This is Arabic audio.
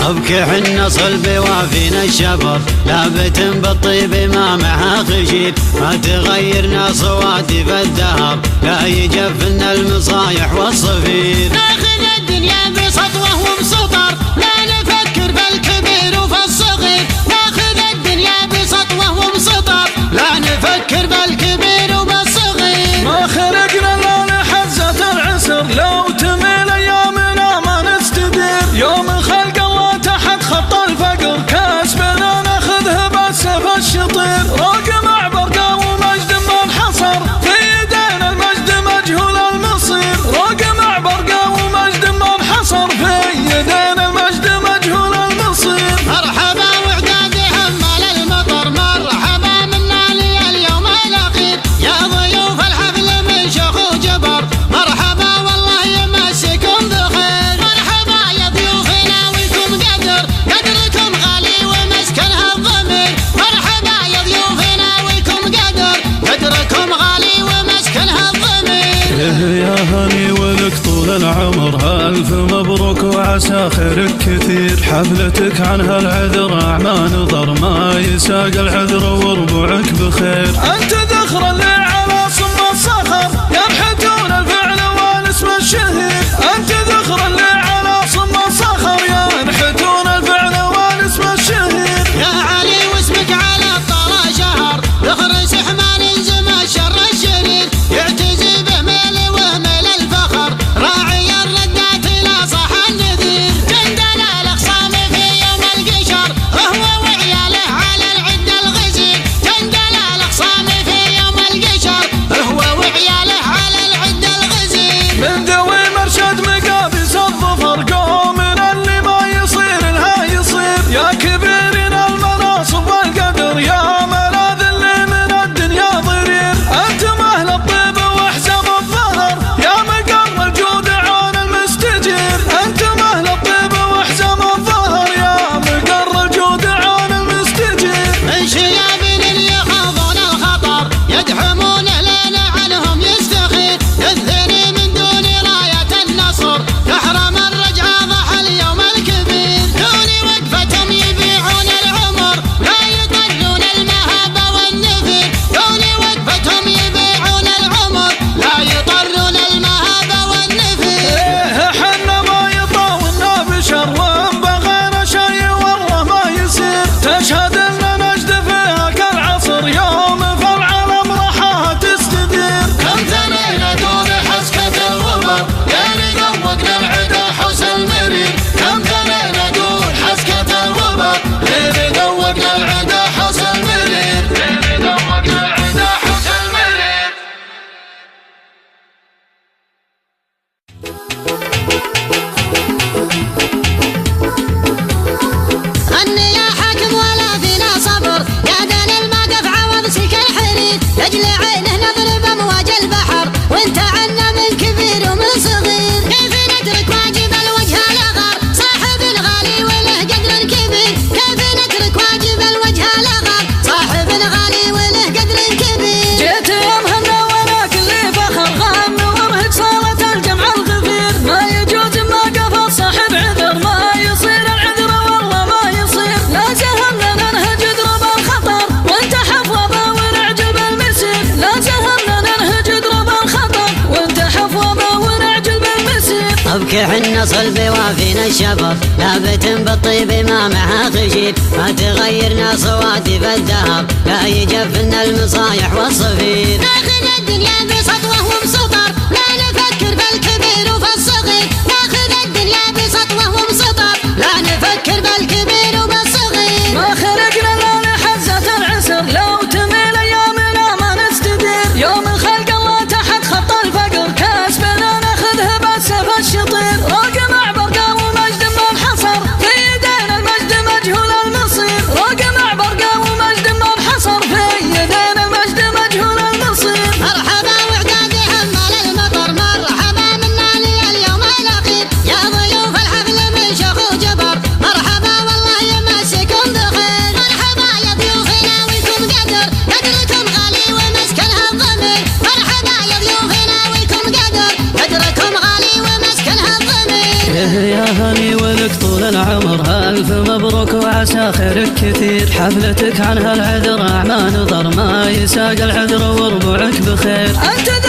أبكي حنا صلبي وافينا الشبر، لابت بالطيب ما معها خشير، ما تغيرنا صواتف الدهر، لا يجفنا المصايح والصفير. ناخذ الدنيا بسطوة وبسطر، لا نفكر بالكبير وفي الصغير. ناخذ الدنيا بسطوة وبسطر، لا نفكر بالكبير وبالصغير. ما خلقنا الا لحزة العسر، لو تميل ايامنا ما نستدير. يوم خلق الله تحت خط الفقر، كاسبنا ناخذه بالسيف الشطير. روق معبر ومجد ما انحصر، في يدينا المجد مجهول المصير. روق معبر ومجد ما انحصر، في يدينا المجد مجهول المصير. مرحبا وعداد حمال المطر، مرحبا منا لي اليوم الاخير. يا ضيوف الحفل من شيخ وجبر، مرحبا والله يمسكم بخير. مرحبا يا ضيوفنا ويكم قدركم غالي ومسكنها الضمير. مرحبا يا ضيوفنا ويكم قدركم غالي ومسكنها الضمير. يا هني ولك طول العمر، ألف مبروك وعسى خيرك كثير. حفلتك عنها العذر أعمى نظر، ما يساق العذر وربعك بخير. أنت ذخر اللي على صم الصخر، ينحتون الفعل والاسم الشهير. أنت ذخر اللي على صم الصخر، ينحتون الفعل والاسم الشهير. يا علي واسمك على الطرى شهر، ذخر سحمان انزم الشر الشرير. يعتزي بميل وميل الفخر، راعي الردات لا صح النذير. جندل الاخصام في يوم القشر، هو وعياله على العد الغزير. جندل الاخصام في يوم القشر، هو وعياله على العد الغزير. من ذوي مرشد مقابس الظفر، قومنا اللي ما يصير لها يصير. يا كبيرين المناصب والقدر، يا ملاذ اللي من الدنيا ضرير. انتم اهل الطيب واحزام الظهر، يا مقر الجود عون المستجير. انتم اهل الطيب واحزام الظهر، يا مقر الجود عون المستجير. من شياب يخاضون الخطر، يدحمون لنا عنهم يستخير. الثاني من دون راية النصر، تحرم الرجعة ضحى اليوم الكبير. دون وقفتهم يبيعون العمر، لا يطلون المهابة والنفير. دون وقفتهم يبيعون العمر، لا يطلون المهابة والنفير. ايه حنا ما يطاولنا بشر، وان بغينا شي والله ما يصير. تشهد ان نجد فيها كالعصر، يوم فالعالم راحها تستدير. كم ثنينا دون حسكة الغبر، يا نذوقنا العدا حس المرير. كم ثنينا دون حسكة الغبر، يا نذوقنا العدا حس المرير. يا نذوقنا العدا حس المرير. غني يا حاكم ولا فينا صبر، يا دان الموقف عوض سلك الحرير. لاجل عينه نضرب امواج البحر، وانت عنا من كبير ومن صغير. كيف نترك واجب الوجه الاغر، صاحب الغالي وله قدر كبير. كيف نترك واجب الوجه الاغر، صاحب الغالي وله قدر كبير. جيت يومهنا وانا كلي فخر، غم وارهق صارت الجمع الغفير. ما يجوز ما قفل صاحب عذر، ما يصير العذر والله ما يصير. لا سهمنا ننهج درب الخطر، وانت حفوضه ونعجب المسير. لا سهمنا ننهج درب الخطر، وانت حفوضه ونعجب المسير. أبكي حنا صلبي وافينا الشبر، لابت بالطيب ما معها خشير، ما تغيرنا صواتف الدهر، لا يجفنا المصايح والصفير. ناخذ الدنيا بسطوة وبسطر، لا نفكر بالكبير وفي الصغير. ناخذ الدنيا بسطوة وبسطر، لا نفكر بالكبير وبالصغير. ما خلقنا الا لحزة العسر، لو تميل ايامنا ما نستدير. يوم خلق الله تحت خط الفقر، كاسبنا ناخذه بالسيف الشطير. روق معبر ومجد ما انحصر، في يدينا المجد مجهول المصير. روق معبر ومجد ما انحصر، في يدينا المجد مجهول المصير. مرحبا وعد وعسى خيرك كثير. حفلتك عنها العذر ما نظر، ما يساق العذر وربعك بخير. أنت